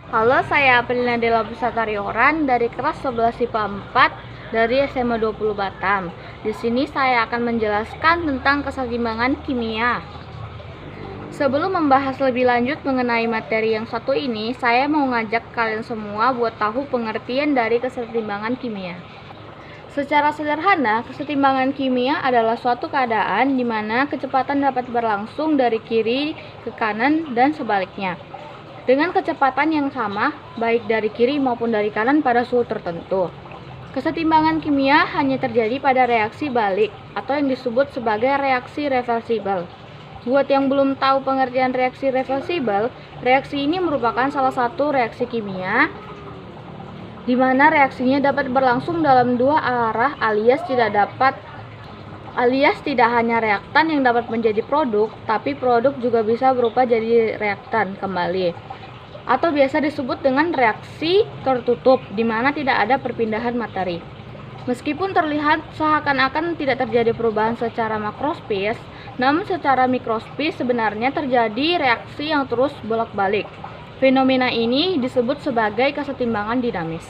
Halo, saya Aprilina Della Pusatarihoran dari kelas 11 IPA 4 dari SMA 20 Batam. Di sini saya akan menjelaskan tentang keseimbangan kimia. Sebelum membahas lebih lanjut mengenai materi yang satu ini, saya mau ngajak kalian semua buat tahu pengertian dari keseimbangan kimia. Secara sederhana, keseimbangan kimia adalah suatu keadaan di mana kecepatan dapat berlangsung dari kiri ke kanan dan sebaliknya dengan kecepatan yang sama, baik dari kiri maupun dari kanan pada suhu tertentu. Kesetimbangan kimia hanya terjadi pada reaksi balik atau yang disebut sebagai reaksi reversibel. Buat yang belum tahu pengertian reaksi reversibel, reaksi ini merupakan salah satu reaksi kimia di mana reaksinya dapat berlangsung dalam dua arah alias tidak hanya reaktan yang dapat menjadi produk, tapi produk juga bisa berubah jadi reaktan kembali. Atau biasa disebut dengan reaksi tertutup, di mana tidak ada perpindahan materi. Meskipun terlihat seakan-akan tidak terjadi perubahan secara makroskopis, namun secara mikroskopis sebenarnya terjadi reaksi yang terus bolak-balik. Fenomena ini disebut sebagai kesetimbangan dinamis.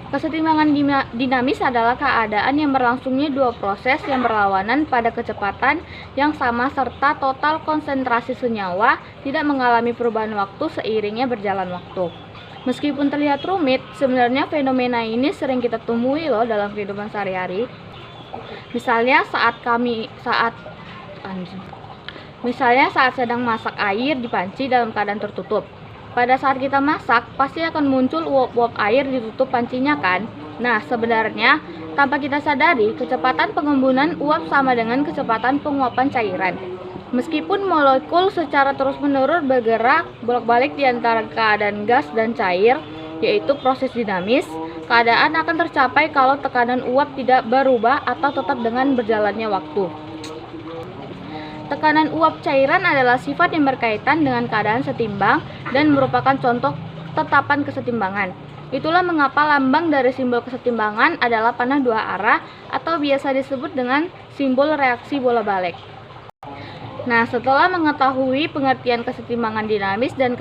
Kesetimbangan dinamis adalah keadaan yang berlangsungnya dua proses yang berlawanan pada kecepatan yang sama serta total konsentrasi senyawa tidak mengalami perubahan waktu seiringnya berjalan waktu. Meskipun terlihat rumit, sebenarnya fenomena ini sering kita temui loh dalam kehidupan sehari-hari. Misalnya saat sedang masak air di panci dalam keadaan tertutup. Pada saat kita masak, pasti akan muncul uap-uap air di tutup pancinya kan? Nah, sebenarnya, tanpa kita sadari, kecepatan pengembunan uap sama dengan kecepatan penguapan cairan. Meskipun molekul secara terus-menerus bergerak bolak-balik di antara keadaan gas dan cair, yaitu proses dinamis, keadaan akan tercapai kalau tekanan uap tidak berubah atau tetap dengan berjalannya waktu. Tekanan uap cairan adalah sifat yang berkaitan dengan keadaan setimbang dan merupakan contoh tetapan kesetimbangan. Itulah mengapa lambang dari simbol kesetimbangan adalah panah dua arah atau biasa disebut dengan simbol reaksi bola balik. Nah, setelah mengetahui pengertian kesetimbangan dinamis dan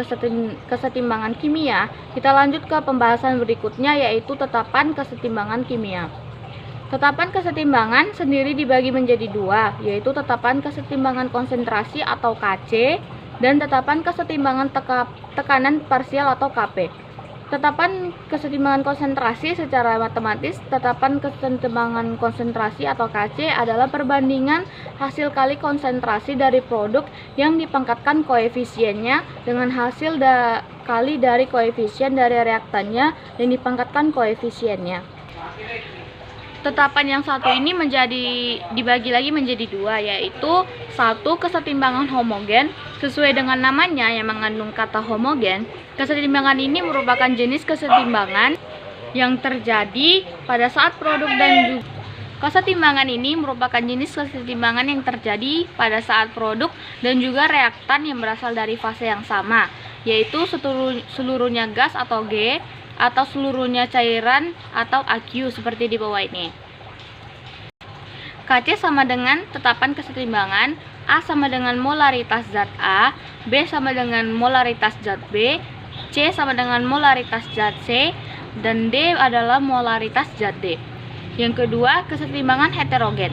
kesetimbangan kimia, kita lanjut ke pembahasan berikutnya yaitu tetapan kesetimbangan kimia. Tetapan kesetimbangan sendiri dibagi menjadi dua, yaitu tetapan kesetimbangan konsentrasi atau KC dan tetapan kesetimbangan tekanan parsial atau KP. Tetapan kesetimbangan konsentrasi secara matematis, tetapan kesetimbangan konsentrasi atau KC adalah perbandingan hasil kali konsentrasi dari produk yang dipangkatkan koefisiennya dengan hasil kali dari koefisien dari reaktannya yang dipangkatkan koefisiennya. Tetapan yang satu ini dibagi lagi menjadi dua, yaitu satu kesetimbangan homogen. Sesuai dengan namanya yang mengandung kata homogen, kesetimbangan ini merupakan jenis kesetimbangan yang terjadi pada saat produk dan juga kesetimbangan ini merupakan jenis kesetimbangan yang terjadi pada saat produk dan juga reaktan yang berasal dari fase yang sama, yaitu seluruhnya gas atau G atau seluruhnya cairan atau AQ seperti di bawah ini. KC sama dengan tetapan kesetimbangan, A sama dengan molaritas zat A, B sama dengan molaritas zat B, C sama dengan molaritas zat C, dan D adalah molaritas zat D. Yang kedua, kesetimbangan heterogen.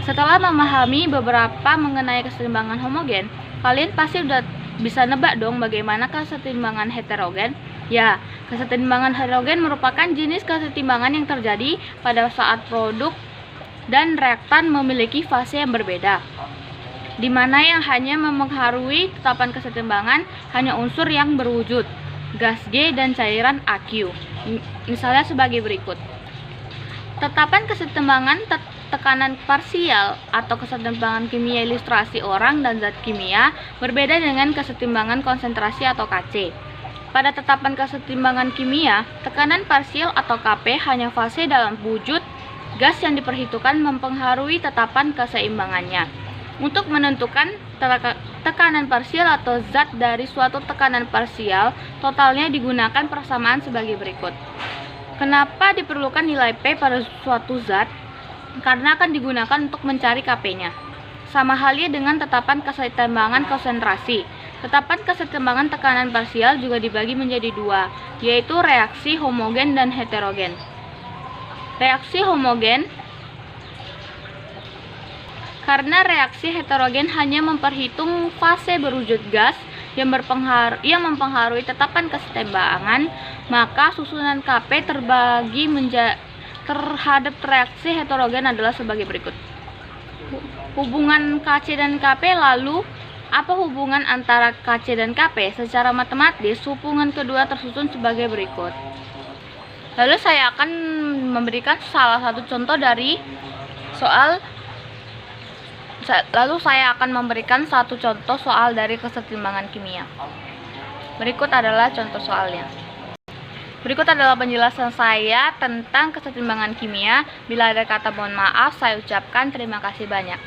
Setelah memahami beberapa mengenai kesetimbangan homogen, kalian pasti udah bisa nebak dong bagaimana kesetimbangan heterogen. Ya, kesetimbangan heterogen merupakan jenis kesetimbangan yang terjadi pada saat produk dan reaktan memiliki fase yang berbeda, di mana yang hanya mempengaruhi tetapan kesetimbangan hanya unsur yang berwujud, gas G dan cairan AQ. Misalnya sebagai berikut. Tetapan kesetimbangan tekanan parsial atau kesetimbangan kimia ilustrasi orang dan zat kimia berbeda dengan kesetimbangan konsentrasi atau KC. Pada tetapan kesetimbangan kimia, tekanan parsial atau KP hanya fase dalam wujud gas yang diperhitungkan mempengaruhi tetapan keseimbangannya. Untuk menentukan tekanan parsial atau zat dari suatu tekanan parsial, totalnya digunakan persamaan sebagai berikut. Kenapa diperlukan nilai P pada suatu zat? Karena akan digunakan untuk mencari Kp-nya. Sama halnya dengan tetapan keseimbangan konsentrasi. Tetapan kesetimbangan tekanan parsial juga dibagi menjadi dua, yaitu reaksi homogen dan heterogen. Reaksi homogen karena reaksi heterogen hanya memperhitung fase berwujud gas yang mempengaruhi tetapan kesetimbangan, maka susunan Kp terbagi terhadap reaksi heterogen adalah sebagai berikut. Hubungan Kc dan Kp. Lalu apa hubungan antara Kc dan Kp? Secara matematis, hubungan kedua tersusun sebagai berikut. Lalu saya akan memberikan salah satu contoh dari soal. Dari kesetimbangan kimia. Berikut adalah contoh soalnya. Berikut adalah penjelasan saya tentang kesetimbangan kimia. Bila ada kata mohon maaf, saya ucapkan terima kasih banyak.